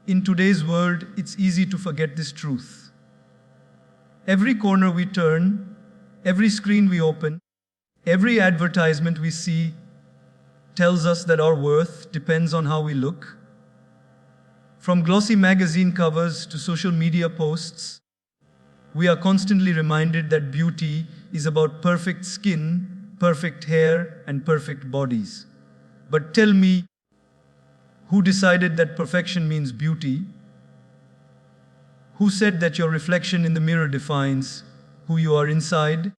In today's world, it's easy to forget this truth. Every corner we turn, every screen we open, every advertisement we see tells us that our worth depends on how we look. From glossy magazine covers to social media posts, we are constantly reminded that beauty is about perfect skin, perfect hair, and perfect bodies. But tell me, who decided that perfection means beauty? Who said that your reflection in the mirror defines who you are inside?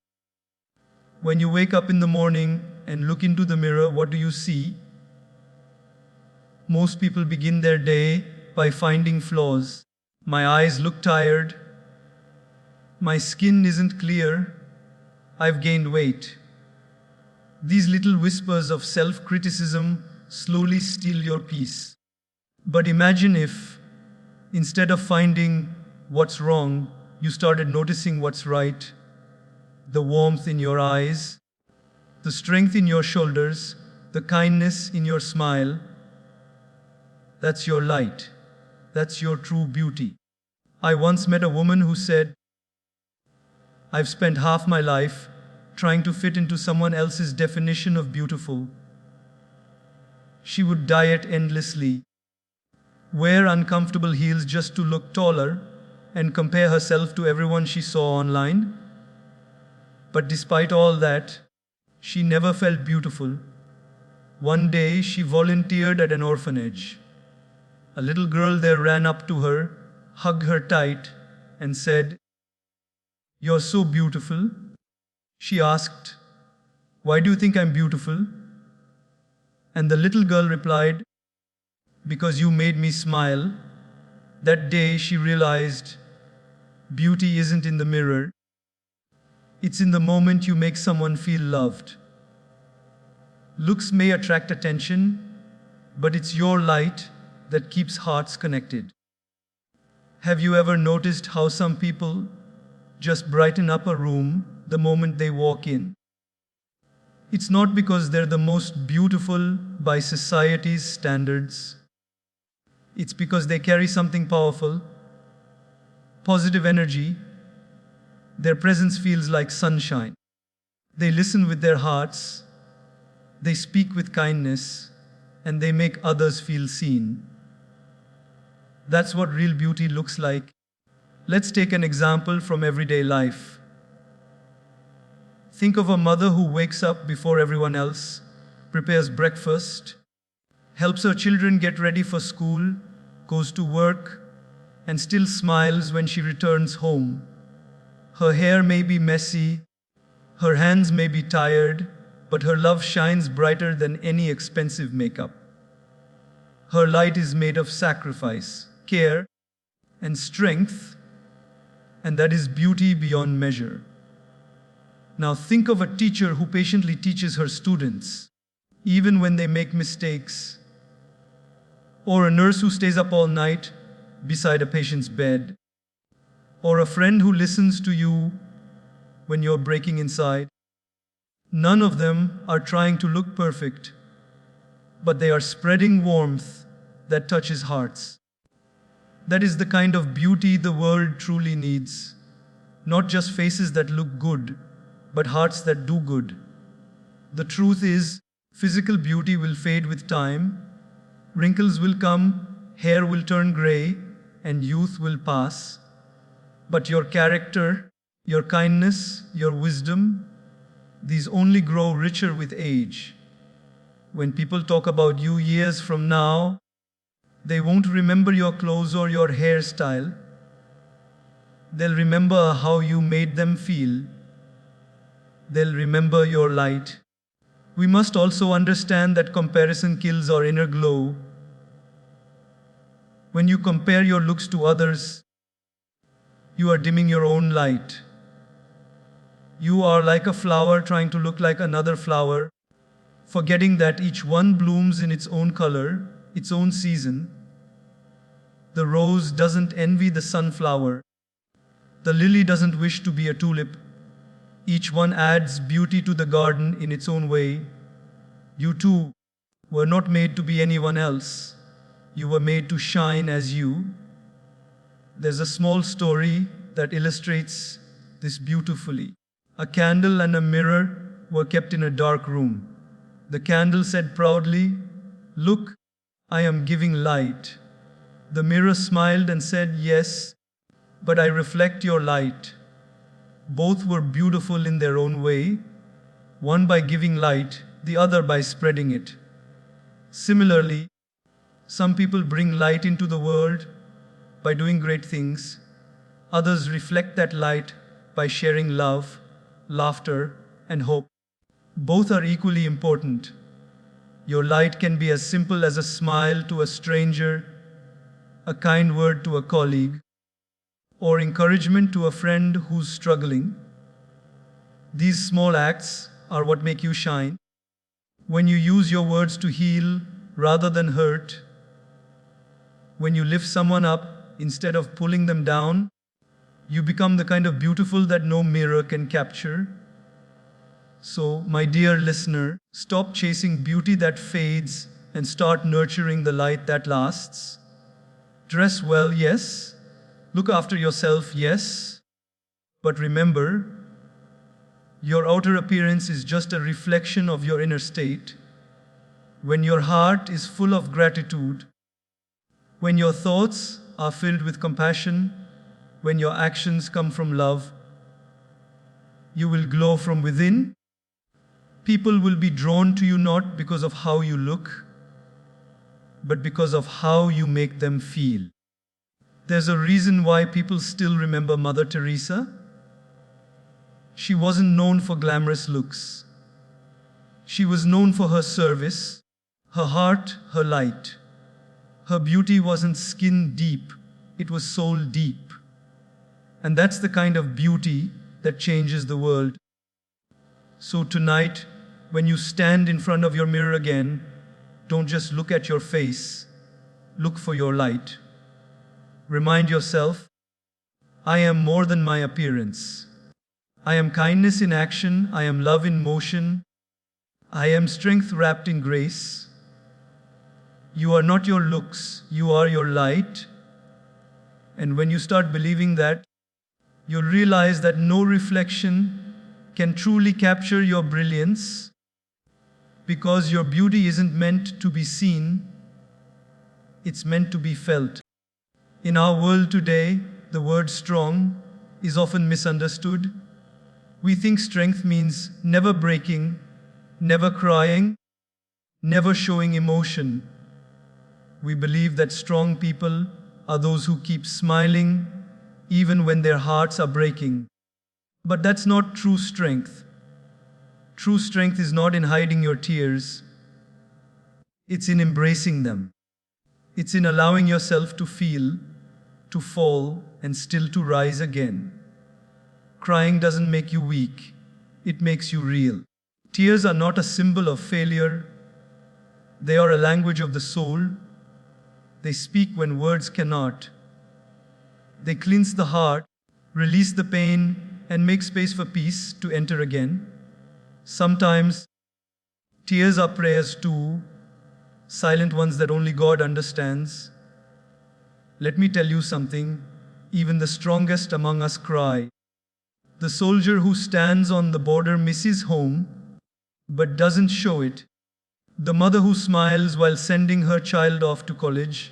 When you wake up in the morning and look into the mirror, what do you see? Most people begin their day by finding flaws. My eyes look tired. My skin isn't clear. I've gained weight. These little whispers of self-criticism slowly steal your peace. But imagine if, instead of finding what's wrong, you started noticing what's right. The warmth in your eyes, the strength in your shoulders, the kindness in your smile. That's your light. That's your true beauty. I once met a woman who said, "I've spent half my life trying to fit into someone else's definition of beautiful." She would diet endlessly, wear uncomfortable heels just to look taller, and compare herself to everyone she saw online. But despite all that, she never felt beautiful. One day, she volunteered at an orphanage. A little girl there ran up to her, hugged her tight, and said, "You're so beautiful." She asked, "Why do you think I'm beautiful?" And the little girl replied, "Because you made me smile." That day she realized beauty isn't in the mirror. It's in the moment you make someone feel loved. Looks may attract attention, but it's your light that keeps hearts connected. Have you ever noticed how some people just brighten up a room the moment they walk in? It's not because they're the most beautiful by society's standards. It's because they carry something powerful, positive energy. Their presence feels like sunshine. They listen with their hearts, they speak with kindness, and they make others feel seen. That's what real beauty looks like. Let's take an example from everyday life. Think of a mother who wakes up before everyone else, prepares breakfast, helps her children get ready for school, goes to work, and still smiles when she returns home. Her hair may be messy, her hands may be tired, but her love shines brighter than any expensive makeup. Her light is made of sacrifice, care, and strength, and that is beauty beyond measure. Now think of a teacher who patiently teaches her students, even when they make mistakes, or a nurse who stays up all night beside a patient's bed, or a friend who listens to you when you're breaking inside. None of them are trying to look perfect, but they are spreading warmth that touches hearts. That is the kind of beauty the world truly needs. Not just faces that look good, but hearts that do good. The truth is, physical beauty will fade with time, wrinkles will come, hair will turn gray, and youth will pass. But your character, your kindness, your wisdom, these only grow richer with age. When people talk about you years from now, they won't remember your clothes or your hairstyle. They'll remember how you made them feel. They'll remember your light. We must also understand that comparison kills our inner glow. When you compare your looks to others, you are dimming your own light. You are like a flower trying to look like another flower, forgetting that each one blooms in its own color, its own season. The rose doesn't envy the sunflower. The lily doesn't wish to be a tulip. Each one adds beauty to the garden in its own way. You too were not made to be anyone else. You were made to shine as you. There's a small story that illustrates this beautifully. A candle and a mirror were kept in a dark room. The candle said proudly, "Look, I am giving light." The mirror smiled and said, "Yes, but I reflect your light." Both were beautiful in their own way, one by giving light, the other by spreading it. Similarly, some people bring light into the world by doing great things. Others reflect that light by sharing love, laughter, and hope. Both are equally important. Your light can be as simple as a smile to a stranger, a kind word to a colleague, or encouragement to a friend who's struggling. These small acts are what make you shine. When you use your words to heal rather than hurt, when you lift someone up instead of pulling them down, you become the kind of beautiful that no mirror can capture. So, my dear listener, stop chasing beauty that fades and start nurturing the light that lasts. Dress well, yes. Look after yourself, yes. But remember, your outer appearance is just a reflection of your inner state. When your heart is full of gratitude, when your thoughts are filled with compassion, when your actions come from love, you will glow from within. People will be drawn to you not because of how you look, but because of how you make them feel. There's a reason why people still remember Mother Teresa. She wasn't known for glamorous looks. She was known for her service, her heart, her light. Her beauty wasn't skin deep, it was soul deep. And that's the kind of beauty that changes the world. So tonight, when you stand in front of your mirror again, don't just look at your face, look for your light. Remind yourself, I am more than my appearance. I am kindness in action, I am love in motion, I am strength wrapped in grace. You are not your looks, you are your light. And when you start believing that, you'll realize that no reflection can truly capture your brilliance, because your beauty isn't meant to be seen, it's meant to be felt. In our world today, the word strong is often misunderstood. We think strength means never breaking, never crying, never showing emotion. We believe that strong people are those who keep smiling even when their hearts are breaking. But that's not true strength. True strength is not in hiding your tears. It's in embracing them. It's in allowing yourself to feel, to fall, and still to rise again. Crying doesn't make you weak. It makes you real. Tears are not a symbol of failure. They are a language of the soul. They speak when words cannot. They cleanse the heart, release the pain, and make space for peace to enter again. Sometimes, tears are prayers too, silent ones that only God understands. Let me tell you something, even the strongest among us cry. The soldier who stands on the border misses home, but doesn't show it. The mother who smiles while sending her child off to college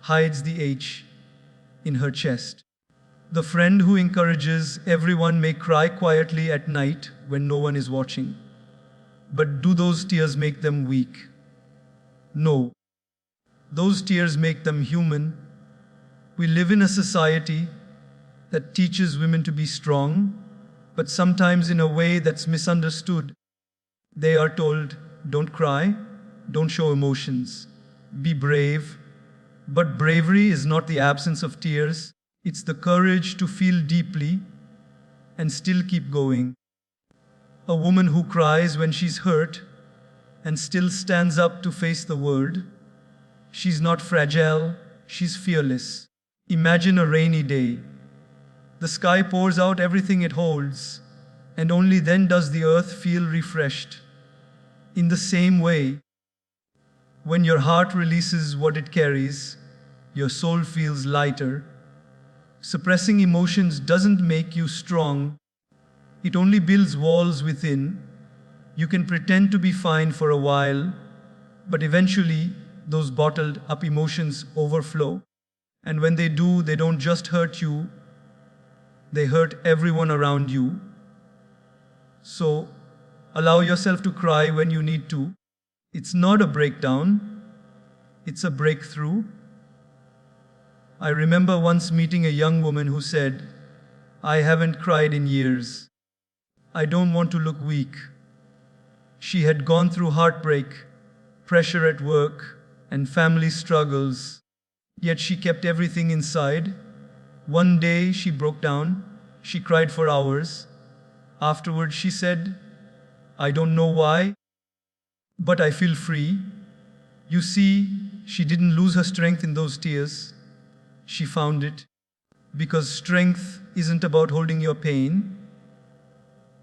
hides the H in her chest. The friend who encourages everyone may cry quietly at night when no one is watching. But do those tears make them weak? No. Those tears make them human. We live in a society that teaches women to be strong, but sometimes in a way that's misunderstood. They are told, don't cry, don't show emotions, be brave. But bravery is not the absence of tears, it's the courage to feel deeply and still keep going. A woman who cries when she's hurt and still stands up to face the world, she's not fragile, she's fearless. Imagine a rainy day. The sky pours out everything it holds, and only then does the earth feel refreshed. In the same way, When your heart releases what it carries, your soul feels lighter. Suppressing emotions doesn't make you strong, it only builds walls within. You can pretend to be fine for a while, but eventually those bottled up emotions overflow. And when they do, they don't just hurt you, they hurt everyone around you. So, allow yourself to cry when you need to. It's not a breakdown, it's a breakthrough. I remember once meeting a young woman who said, "I haven't cried in years. I don't want to look weak." She had gone through heartbreak, pressure at work, and family struggles, yet she kept everything inside. One day she broke down, she cried for hours. Afterwards she said, "I don't know why, but I feel free." You see, she didn't lose her strength in those tears. She found it. Because strength isn't about holding your pain,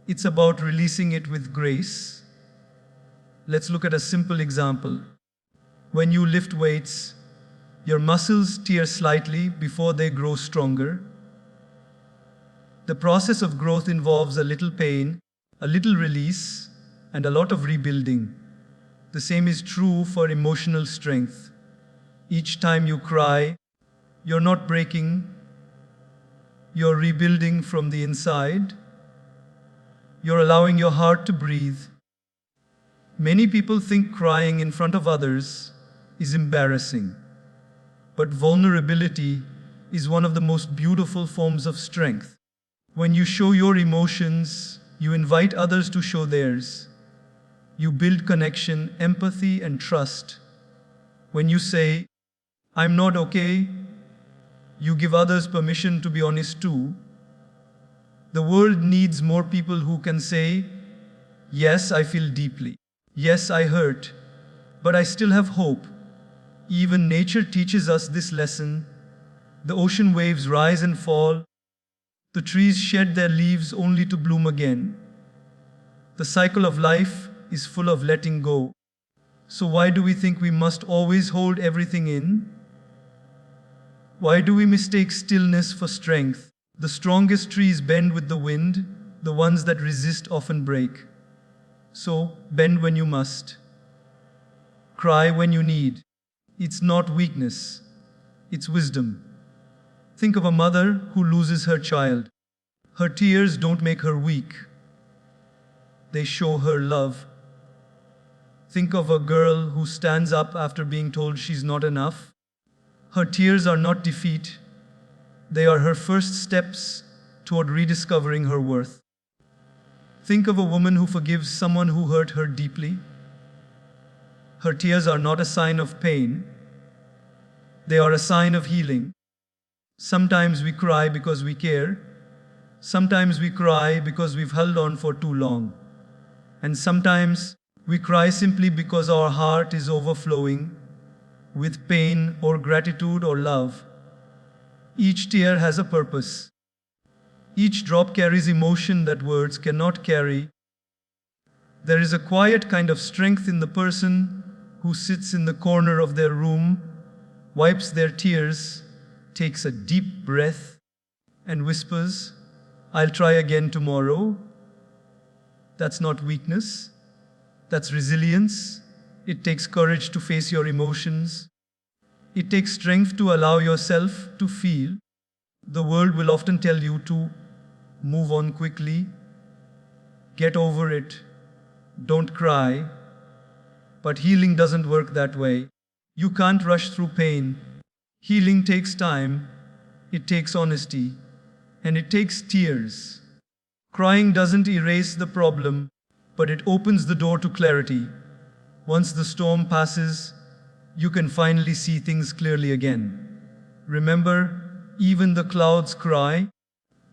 it's about releasing it with grace. Let's look at a simple example. When you lift weights, your muscles tear slightly before they grow stronger. The process of growth involves a little pain, a little release, and a lot of rebuilding. The same is true for emotional strength. Each time you cry, you're not breaking, you're rebuilding from the inside. You're allowing your heart to breathe. Many people think crying in front of others is embarrassing, but vulnerability is one of the most beautiful forms of strength. When you show your emotions, you invite others to show theirs. You build connection, empathy, and trust. When you say, "I'm not okay," you give others permission to be honest too. The world needs more people who can say, "Yes, I feel deeply. Yes, I hurt, but I still have hope." Even nature teaches us this lesson. The ocean waves rise and fall. The trees shed their leaves only to bloom again. The cycle of life is full of letting go. So why do we think we must always hold everything in? Why do we mistake stillness for strength? The strongest trees bend with the wind, the ones that resist often break. So, bend when you must. Cry when you need. It's not weakness, it's wisdom. Think of a mother who loses her child. Her tears don't make her weak, they show her love. Think of a girl who stands up after being told she's not enough. Her tears are not defeat, they are her first steps toward rediscovering her worth. Think of a woman who forgives someone who hurt her deeply. Her tears are not a sign of pain, they are a sign of healing. Sometimes we cry because we care, sometimes we cry because we've held on for too long, and sometimes we cry simply because our heart is overflowing with pain or gratitude or love. Each tear has a purpose. Each drop carries emotion that words cannot carry. There is a quiet kind of strength in the person who sits in the corner of their room, wipes their tears, takes a deep breath, and whispers, "I'll try again tomorrow." That's not weakness, that's resilience. It takes courage to face your emotions. It takes strength to allow yourself to feel. The world will often tell you to move on quickly, get over it, don't cry. But healing doesn't work that way. You can't rush through pain. Healing takes time, it takes honesty, and it takes tears. Crying doesn't erase the problem, but it opens the door to clarity. Once the storm passes, you can finally see things clearly again. Remember, even the clouds cry,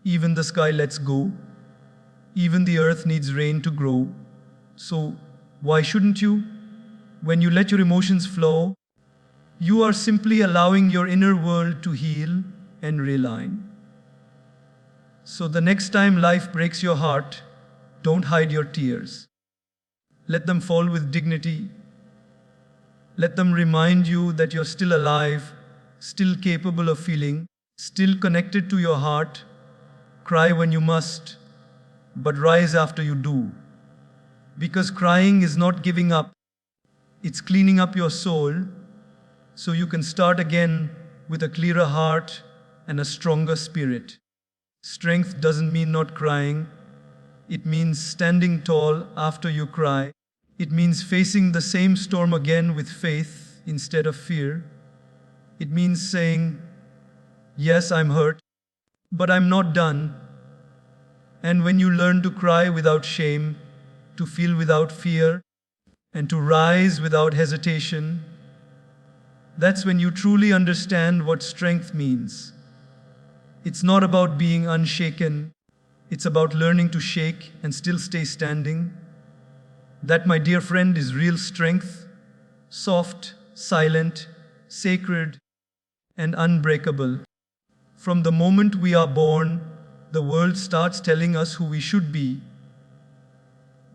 even the sky lets go, even the earth needs rain to grow. So, why shouldn't you? When you let your emotions flow, you are simply allowing your inner world to heal and realign. So the next time life breaks your heart, don't hide your tears. Let them fall with dignity. Let them remind you that you're still alive, still capable of feeling, still connected to your heart. Cry when you must, but rise after you do. Because crying is not giving up, it's cleaning up your soul so you can start again with a clearer heart and a stronger spirit. Strength doesn't mean not crying. It means standing tall after you cry. It means facing the same storm again with faith instead of fear. It means saying, yes, I'm hurt, but I'm not done. And when you learn to cry without shame, to feel without fear, and to rise without hesitation, that's when you truly understand what strength means. It's not about being unshaken. It's about learning to shake and still stay standing. That, my dear friend, is real strength, soft, silent, sacred, and unbreakable. From the moment we are born, the world starts telling us who we should be.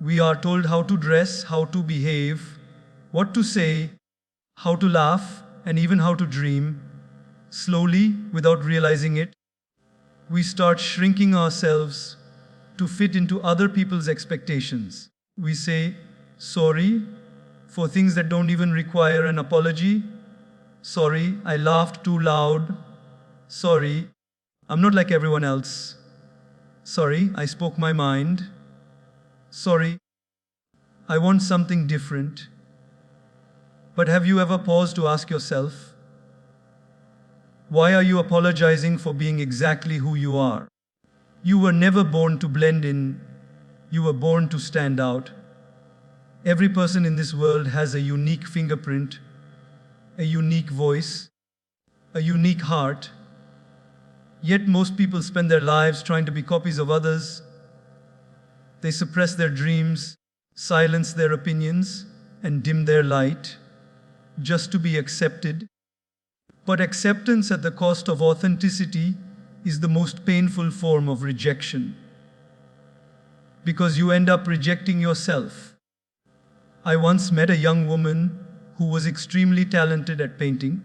We are told how to dress, how to behave, what to say, how to laugh, and even how to dream. Slowly, without realizing it, we start shrinking ourselves to fit into other people's expectations. We say, sorry, for things that don't even require an apology. Sorry, I laughed too loud. Sorry, I'm not like everyone else. Sorry, I spoke my mind. Sorry, I want something different. But have you ever paused to ask yourself, why are you apologizing for being exactly who you are? You were never born to blend in. You were born to stand out. Every person in this world has a unique fingerprint, a unique voice, a unique heart. Yet most people spend their lives trying to be copies of others. They suppress their dreams, silence their opinions, and dim their light just to be accepted. But acceptance at the cost of authenticity is the most painful form of rejection, because you end up rejecting yourself. I once met a young woman who was extremely talented at painting.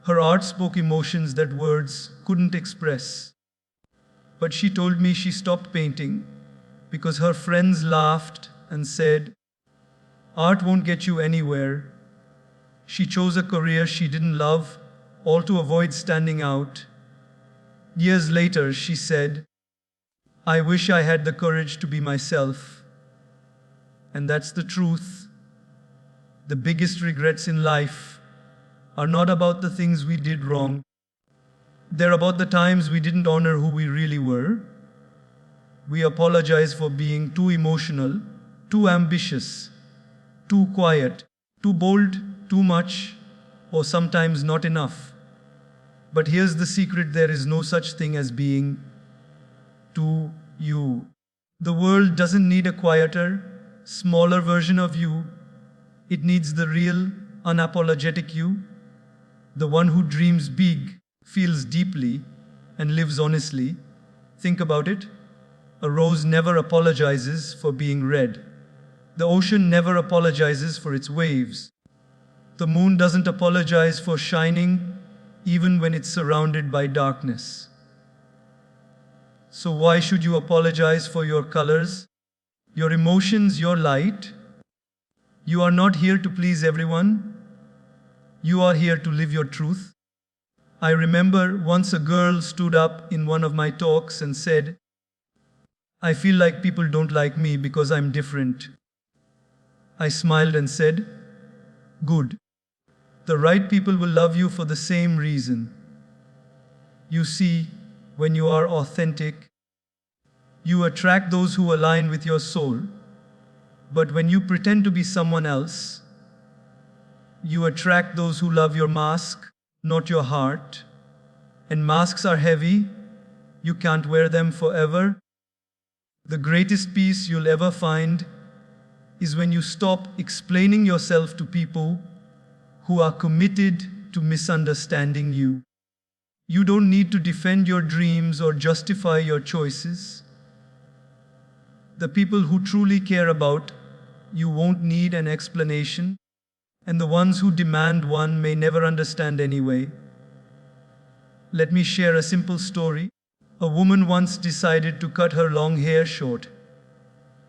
Her art spoke emotions that words couldn't express. But she told me she stopped painting because her friends laughed and said, art won't get you anywhere. She chose a career she didn't love, all to avoid standing out. Years later, she said, I wish I had the courage to be myself. And that's the truth. The biggest regrets in life are not about the things we did wrong. They're about the times we didn't honor who we really were. We apologize for being too emotional, too ambitious, too quiet, too bold, too much, or sometimes not enough. But here's the secret: there is no such thing as being too you. The world doesn't need a quieter, smaller version of you. It needs the real, unapologetic you, the one who dreams big, feels deeply, and lives honestly. Think about it. A rose never apologizes for being red. The ocean never apologizes for its waves. The moon doesn't apologize for shining, even when it's surrounded by darkness. So why should you apologize for your colors, your emotions, your light? You are not here to please everyone. You are here to live your truth. I remember once a girl stood up in one of my talks and said, I feel like people don't like me because I'm different. I smiled and said, good. The right people will love you for the same reason. You see, when you are authentic, you attract those who align with your soul. But when you pretend to be someone else, you attract those who love your mask, not your heart. And masks are heavy. You can't wear them forever. The greatest peace you'll ever find is when you stop explaining yourself to people who are committed to misunderstanding you. You don't need to defend your dreams or justify your choices. The people who truly care about you won't need an explanation, and the ones who demand one may never understand anyway. Let me share a simple story. A woman once decided to cut her long hair short.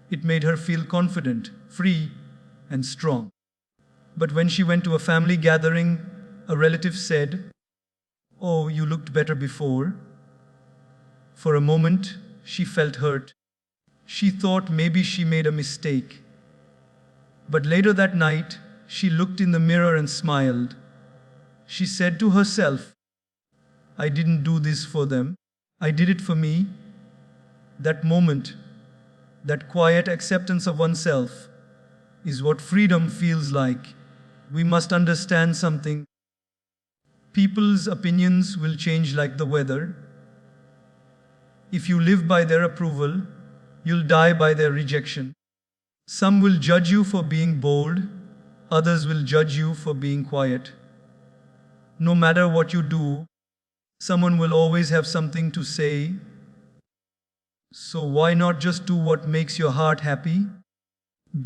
It made her feel confident, free, and strong. But when she went to a family gathering, a relative said, "Oh, you looked better before." For a moment, she felt hurt. She thought maybe she made a mistake. But later that night, she looked in the mirror and smiled. She said to herself, "I didn't do this for them. I did it for me." That moment, that quiet acceptance of oneself, is what freedom feels like. We must understand something. People's opinions will change like the weather. If you live by their approval, you'll die by their rejection. Some will judge you for being bold, others will judge you for being quiet. No matter what you do, someone will always have something to say. So why not just do what makes your heart happy?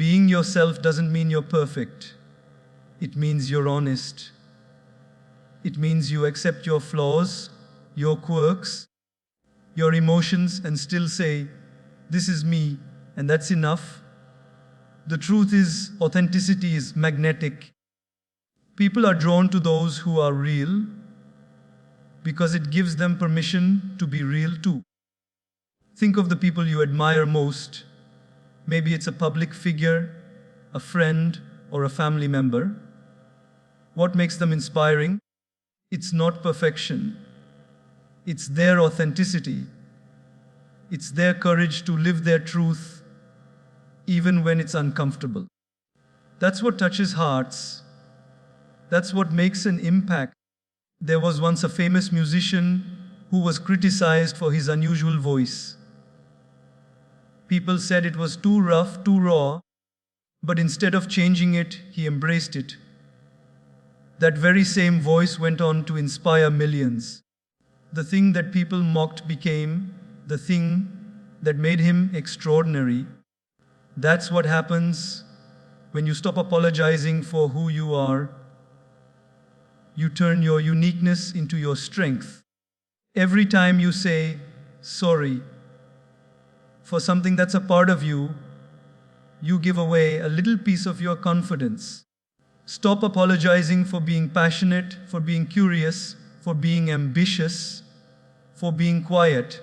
Being yourself doesn't mean you're perfect. It means you're honest. It means you accept your flaws, your quirks, your emotions, and still say, "This is me," and that's enough. The truth is, authenticity is magnetic. People are drawn to those who are real because it gives them permission to be real too. Think of the people you admire most. Maybe it's a public figure, a friend, or a family member. What makes them inspiring? It's not perfection. It's their authenticity. It's their courage to live their truth, even when it's uncomfortable. That's what touches hearts. That's what makes an impact. There was once a famous musician who was criticized for his unusual voice. People said it was too rough, too raw, but instead of changing it, he embraced it. That very same voice went on to inspire millions. The thing that people mocked became the thing that made him extraordinary. That's what happens when you stop apologizing for who you are. You turn your uniqueness into your strength. Every time you say sorry for something that's a part of you, you give away a little piece of your confidence. Stop apologizing for being passionate, for being curious, for being ambitious, for being quiet,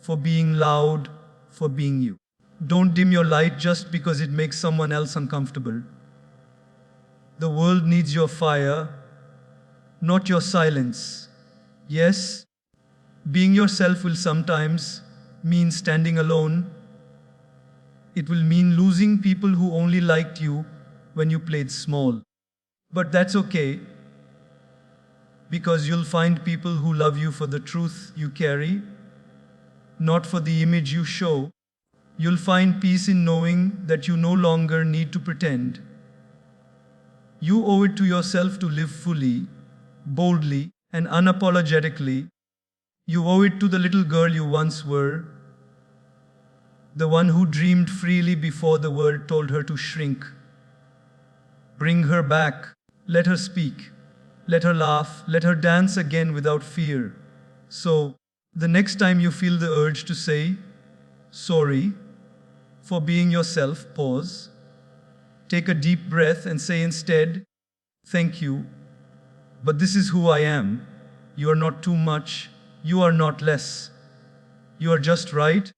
for being loud, for being you. Don't dim your light just because it makes someone else uncomfortable. The world needs your fire, not your silence. Yes, being yourself will sometimes mean standing alone. It will mean losing people who only liked you when you played small. But that's okay, because you'll find people who love you for the truth you carry, not for the image you show. You'll find peace in knowing that you no longer need to pretend. You owe it to yourself to live fully, boldly, and unapologetically. You owe it to the little girl you once were, the one who dreamed freely before the world told her to shrink. Bring her back. Let her speak. Let her laugh. Let her dance again without fear. So, the next time you feel the urge to say, "Sorry for being yourself," pause. Take a deep breath and say instead, "Thank you, but this is who I am." You are not too much. You are not less. You are just right.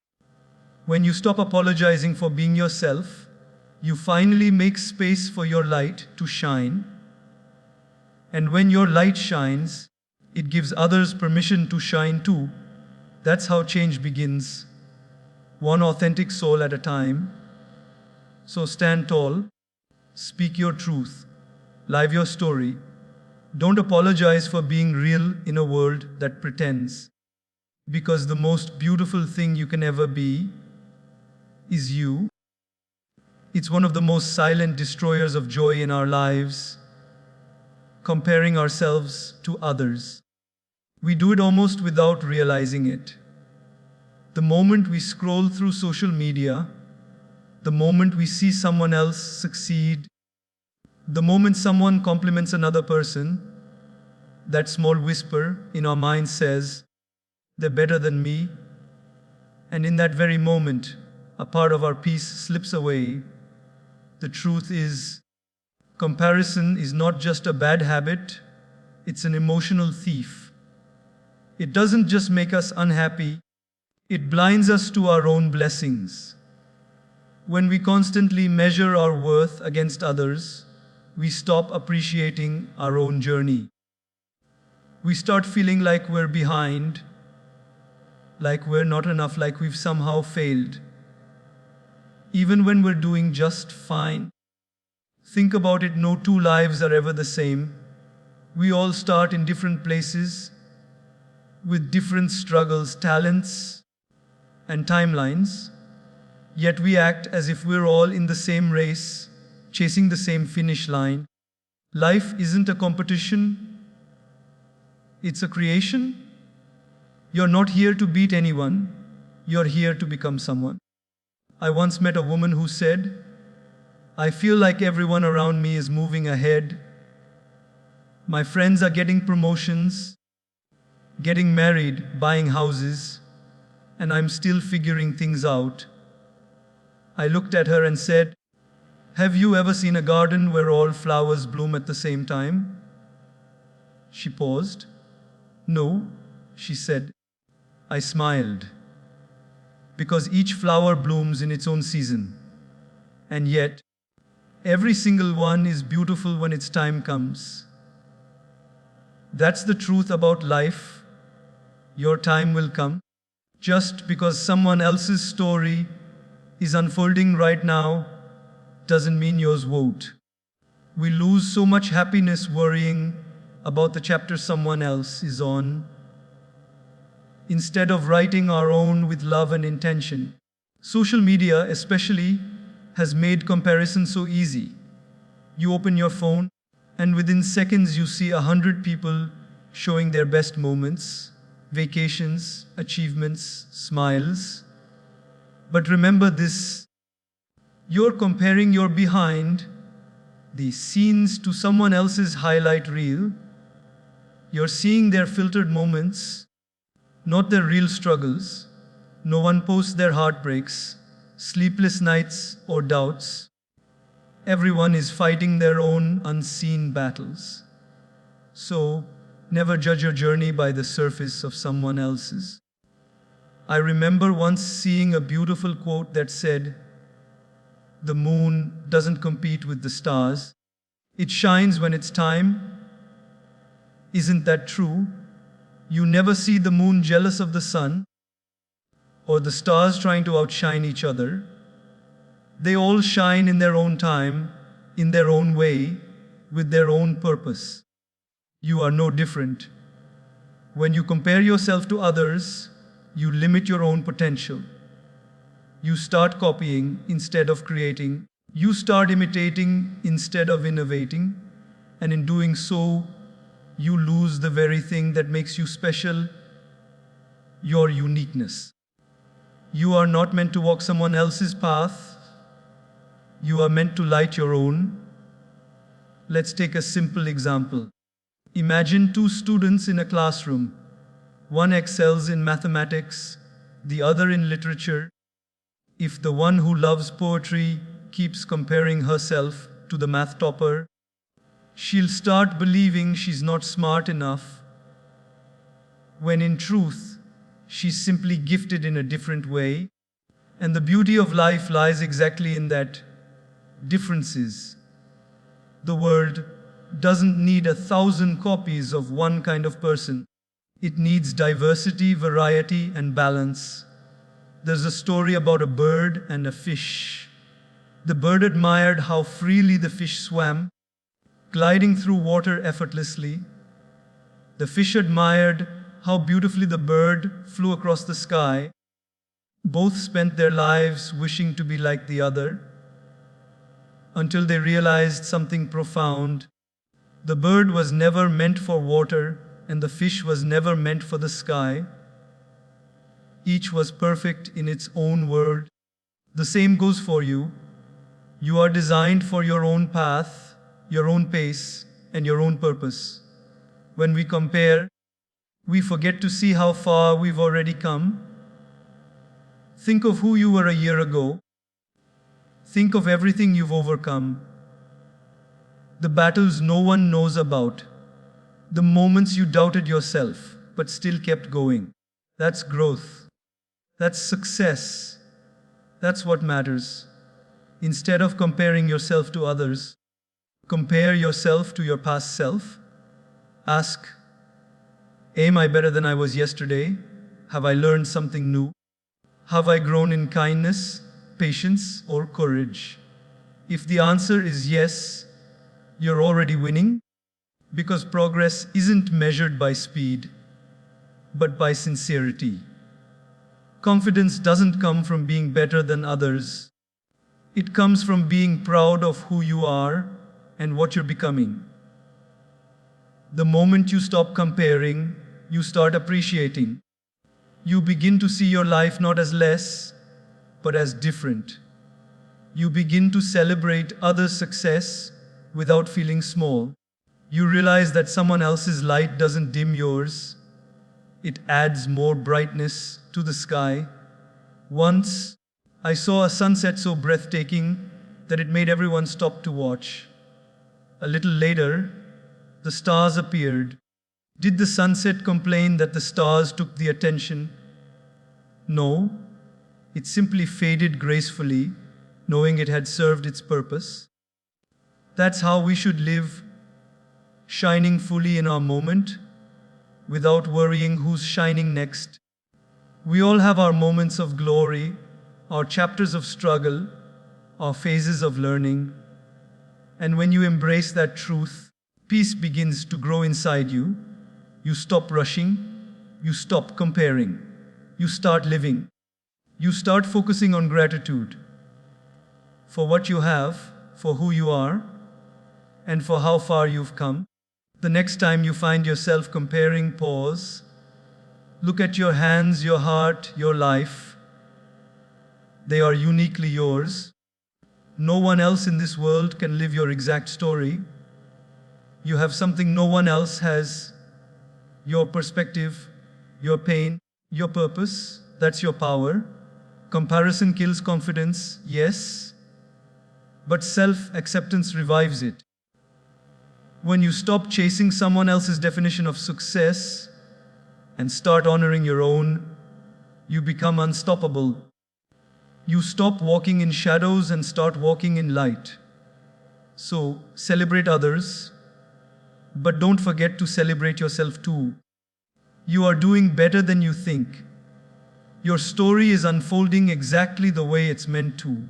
When you stop apologizing for being yourself, you finally make space for your light to shine. And when your light shines, it gives others permission to shine too. That's how change begins, one authentic soul at a time. So stand tall, speak your truth, live your story. Don't apologize for being real in a world that pretends. Because the most beautiful thing you can ever be is you. It's one of the most silent destroyers of joy in our lives, comparing ourselves to others. We do it almost without realizing it. The moment we scroll through social media, the moment we see someone else succeed, The moment someone compliments another person, that small whisper in our mind says, they're better than me. And in that very moment, a part of our peace slips away. The truth is, comparison is not just a bad habit, it's an emotional thief. It doesn't just make us unhappy, it blinds us to our own blessings. When we constantly measure our worth against others, we stop appreciating our own journey. We start feeling like we're behind, like we're not enough, like we've somehow failed, even when we're doing just fine. Think about it, no two lives are ever the same. We all start in different places, with different struggles, talents, and timelines, yet we act as if we're all in the same race, chasing the same finish line. Life isn't a competition, it's a creation. You're not here to beat anyone, you're here to become someone. I once met a woman who said, I feel like everyone around me is moving ahead. My friends are getting promotions, getting married, buying houses, and I'm still figuring things out. I looked at her and said, have you ever seen a garden where all flowers bloom at the same time? She paused. No, she said. I smiled. Because each flower blooms in its own season. And yet, every single one is beautiful when its time comes. That's the truth about life. Your time will come. Just because someone else's story is unfolding right now doesn't mean yours won't. We lose so much happiness worrying about the chapter someone else is on, instead of writing our own with love and intention. Social media, especially, has made comparison so easy. You open your phone, and within seconds you see 100 people showing their best moments, vacations, achievements, smiles. But remember this, you're comparing your behind the scenes to someone else's highlight reel. You're seeing their filtered moments, not their real struggles. No one posts their heartbreaks, sleepless nights, or doubts. Everyone is fighting their own unseen battles. So, never judge your journey by the surface of someone else's. I remember once seeing a beautiful quote that said, the moon doesn't compete with the stars. It shines when it's time. Isn't that true? You never see the moon jealous of the sun, or the stars trying to outshine each other. They all shine in their own time, in their own way, with their own purpose. You are no different. When you compare yourself to others, you limit your own potential. You start copying instead of creating. You start imitating instead of innovating. And in doing so, you lose the very thing that makes you special, your uniqueness. You are not meant to walk someone else's path. You are meant to light your own. Let's take a simple example. Imagine two students in a classroom. One excels in mathematics, the other in literature. If the one who loves poetry keeps comparing herself to the math topper, she'll start believing she's not smart enough, when in truth, she's simply gifted in a different way. And the beauty of life lies exactly in that differences. The world doesn't need 1,000 copies of one kind of person. It needs diversity, variety, and balance. There's a story about a bird and a fish. The bird admired how freely the fish swam, gliding through water effortlessly. The fish admired how beautifully the bird flew across the sky. Both spent their lives wishing to be like the other, until they realized something profound. The bird was never meant for water, and the fish was never meant for the sky. Each was perfect in its own world. The same goes for you. You are designed for your own path, your own pace, and your own purpose. When we compare, we forget to see how far we've already come. Think of who you were a year ago. Think of everything you've overcome. The battles no one knows about. The moments you doubted yourself, but still kept going. That's growth. That's success. That's what matters. Instead of comparing yourself to others, compare yourself to your past self. Ask, am I better than I was yesterday? Have I learned something new? Have I grown in kindness, patience, or courage? If the answer is yes, you're already winning, because progress isn't measured by speed, but by sincerity. Confidence doesn't come from being better than others. It comes from being proud of who you are and what you're becoming. The moment you stop comparing, you start appreciating. You begin to see your life not as less, but as different. You begin to celebrate others' success without feeling small. You realize that someone else's light doesn't dim yours. It adds more brightness to the sky. Once, I saw a sunset so breathtaking that it made everyone stop to watch. A little later, the stars appeared. Did the sunset complain that the stars took the attention? No, it simply faded gracefully, knowing it had served its purpose. That's how we should live, shining fully in our moment, without worrying who's shining next. We all have our moments of glory, our chapters of struggle, our phases of learning. And when you embrace that truth, peace begins to grow inside you. You stop rushing, you stop comparing, you start living. You start focusing on gratitude for what you have, for who you are, and for how far you've come. The next time you find yourself comparing, pause. Look at your hands, your heart, your life. They are uniquely yours. No one else in this world can live your exact story. You have something no one else has. Your perspective, your pain, your purpose. That's your power. Comparison kills confidence, yes, but self-acceptance revives it. When you stop chasing someone else's definition of success and start honoring your own, you become unstoppable. You stop walking in shadows and start walking in light. So, celebrate others, but don't forget to celebrate yourself too. You are doing better than you think. Your story is unfolding exactly the way it's meant to.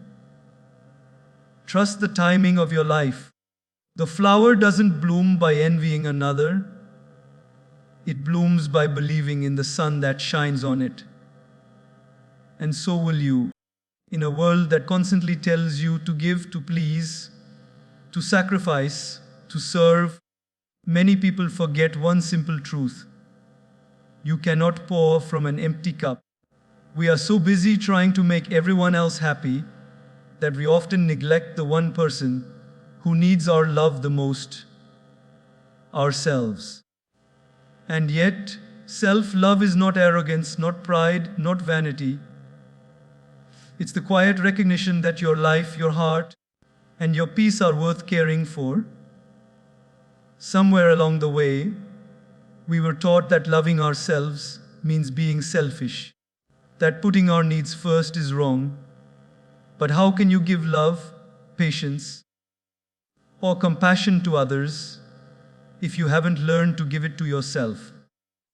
Trust the timing of your life. The flower doesn't bloom by envying another. It blooms by believing in the sun that shines on it. And so will you. In a world that constantly tells you to give, to please, to sacrifice, to serve, many people forget one simple truth. You cannot pour from an empty cup. We are so busy trying to make everyone else happy that we often neglect the one person who needs our love the most, ourselves. And yet, self-love is not arrogance, not pride, not vanity. It's the quiet recognition that your life, your heart, and your peace are worth caring for. Somewhere along the way, we were taught that loving ourselves means being selfish, that putting our needs first is wrong. But how can you give love, patience, or compassion to others if you haven't learned to give it to yourself?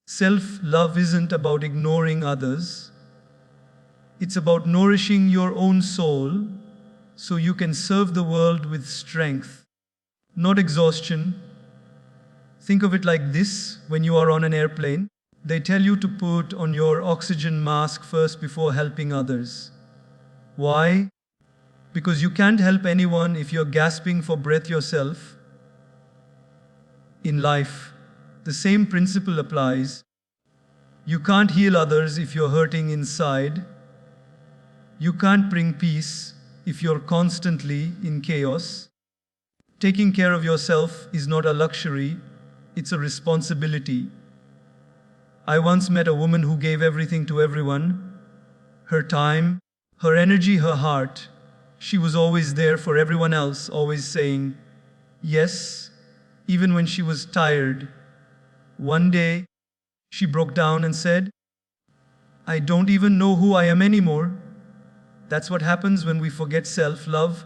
Self-love isn't about ignoring others. It's about nourishing your own soul so you can serve the world with strength, not exhaustion. Think of it like this: when you are on an airplane, they tell you to put on your oxygen mask first before helping others. Why? Because you can't help anyone if you're gasping for breath yourself. In life, the same principle applies. You can't heal others if you're hurting inside. You can't bring peace if you're constantly in chaos. Taking care of yourself is not a luxury, it's a responsibility. I once met a woman who gave everything to everyone: her time, her energy, her heart. She was always there for everyone else, always saying yes, even when she was tired. One day, she broke down and said, "I don't even know who I am anymore." That's what happens when we forget self love.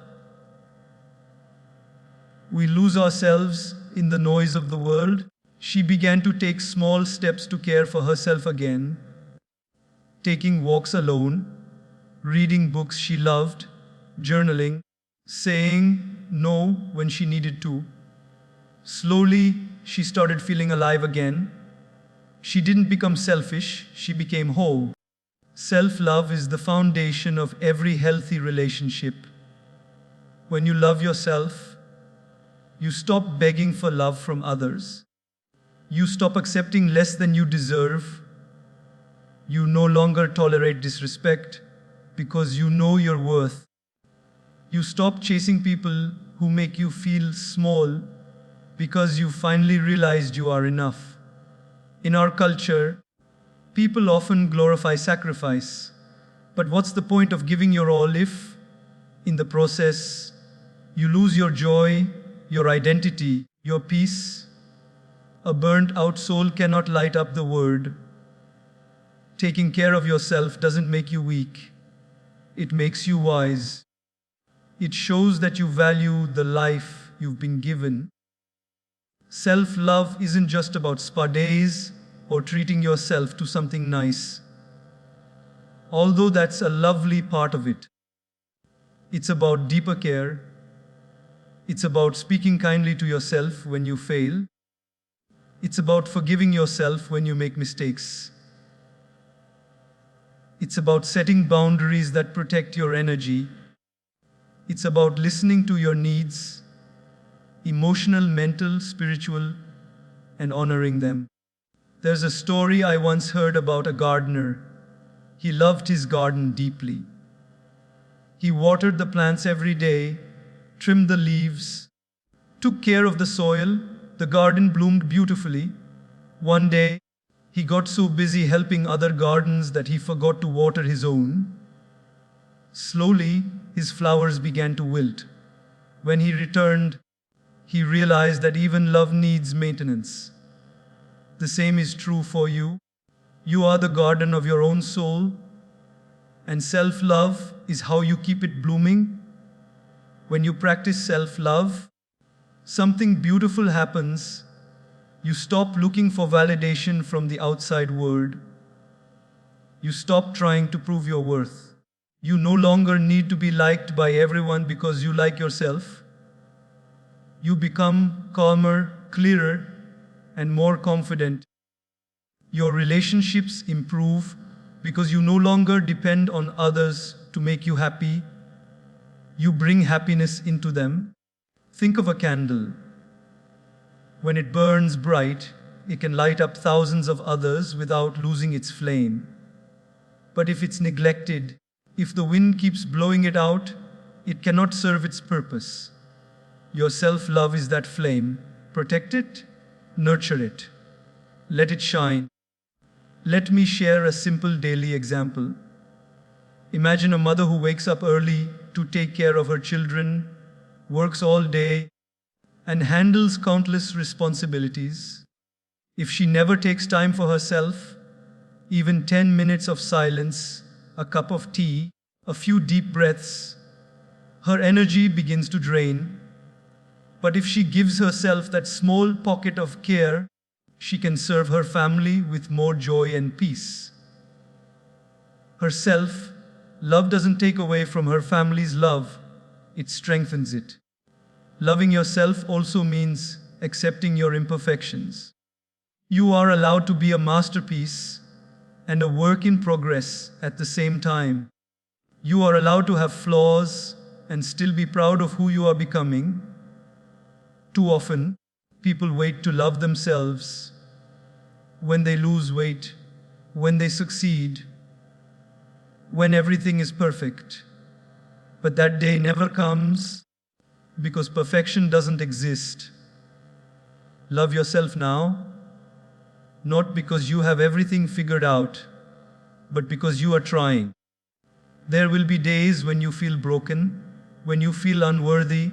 We lose ourselves in the noise of the world. She began to take small steps to care for herself again, taking walks alone, reading books she loved, journaling, saying no when she needed to. Slowly, she started feeling alive again. She didn't become selfish, she became whole. Self love is the foundation of every healthy relationship. When you love yourself, you stop begging for love from others. You stop accepting less than you deserve. You no longer tolerate disrespect because you know your worth. You stop chasing people who make you feel small because you finally realized you are enough. In our culture, people often glorify sacrifice. But what's the point of giving your all if, in the process, you lose your joy, your identity, your peace? A burnt out soul cannot light up the world. Taking care of yourself doesn't make you weak. It makes you wise. It shows that you value the life you've been given. Self-love isn't just about spa days or treating yourself to something nice. Although that's a lovely part of it. It's about deeper care. It's about speaking kindly to yourself when you fail. It's about forgiving yourself when you make mistakes. It's about setting boundaries that protect your energy. It's about listening to your needs, emotional, mental, spiritual, and honoring them. There's a story I once heard about a gardener. He loved his garden deeply. He watered the plants every day, trimmed the leaves, took care of the soil. The garden bloomed beautifully. One day, he got so busy helping other gardens that he forgot to water his own. Slowly, his flowers began to wilt. When he returned, he realized that even love needs maintenance. The same is true for you. You are the garden of your own soul, and self-love is how you keep it blooming. When you practice self-love, something beautiful happens. You stop looking for validation from the outside world. You stop trying to prove your worth. You no longer need to be liked by everyone because you like yourself. You become calmer, clearer, and more confident. Your relationships improve because you no longer depend on others to make you happy. You bring happiness into them. Think of a candle. When it burns bright, it can light up thousands of others without losing its flame. But if it's neglected, if the wind keeps blowing it out, it cannot serve its purpose. Your self-love is that flame. Protect it, nurture it, let it shine. Let me share a simple daily example. Imagine a mother who wakes up early to take care of her children, works all day, and handles countless responsibilities. If she never takes time for herself, even 10 minutes of silence, a cup of tea, a few deep breaths, her energy begins to drain. But if she gives herself that small pocket of care, she can serve her family with more joy and peace. Her self-love doesn't take away from her family's love, it strengthens it. Loving yourself also means accepting your imperfections. You are allowed to be a masterpiece and a work in progress at the same time. You are allowed to have flaws and still be proud of who you are becoming. Too often, people wait to love themselves when they lose weight, when they succeed, when everything is perfect. But that day never comes. because perfection doesn't exist. Love yourself now, not because you have everything figured out, but because you are trying. There will be days when you feel broken, when you feel unworthy,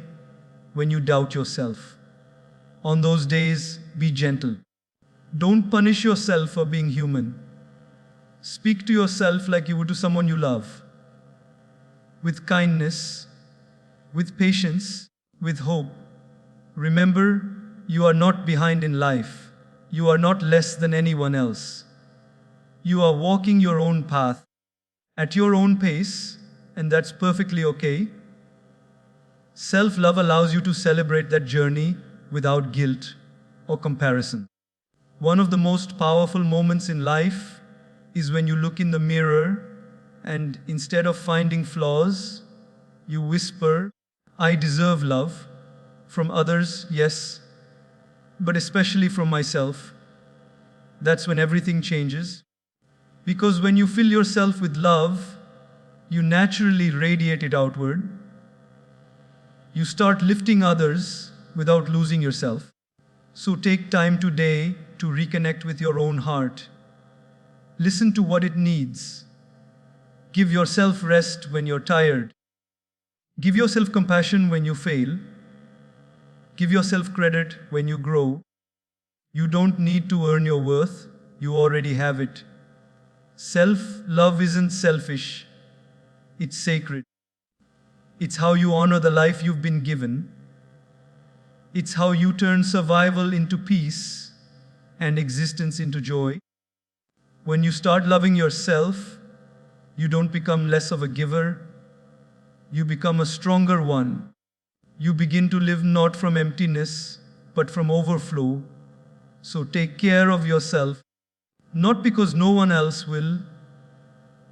when you doubt yourself. On those days, be gentle. Don't punish yourself for being human. Speak to yourself like you would to someone you love. With kindness, with patience, with hope. Remember, you are not behind in life. You are not less than anyone else. You are walking your own path, at your own pace, and that's perfectly okay. Self-love allows you to celebrate that journey without guilt or comparison. One of the most powerful moments in life is when you look in the mirror and instead of finding flaws, you whisper, I deserve love from others, yes, but especially from myself. That's when everything changes. Because when you fill yourself with love, you naturally radiate it outward. You start lifting others without losing yourself. So take time today to reconnect with your own heart. Listen to what it needs. Give yourself rest when you're tired. Give yourself compassion when you fail. Give yourself credit when you grow. You don't need to earn your worth, you already have it. Self-love isn't selfish, it's sacred. It's how you honor the life you've been given. It's how you turn survival into peace and existence into joy. When you start loving yourself, you don't become less of a giver, you become a stronger one. You begin to live not from emptiness, but from overflow. So take care of yourself, not because no one else will,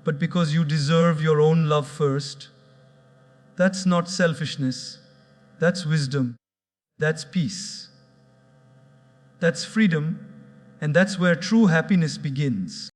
but because you deserve your own love first. That's not selfishness, that's wisdom, that's peace, that's freedom, and that's where true happiness begins.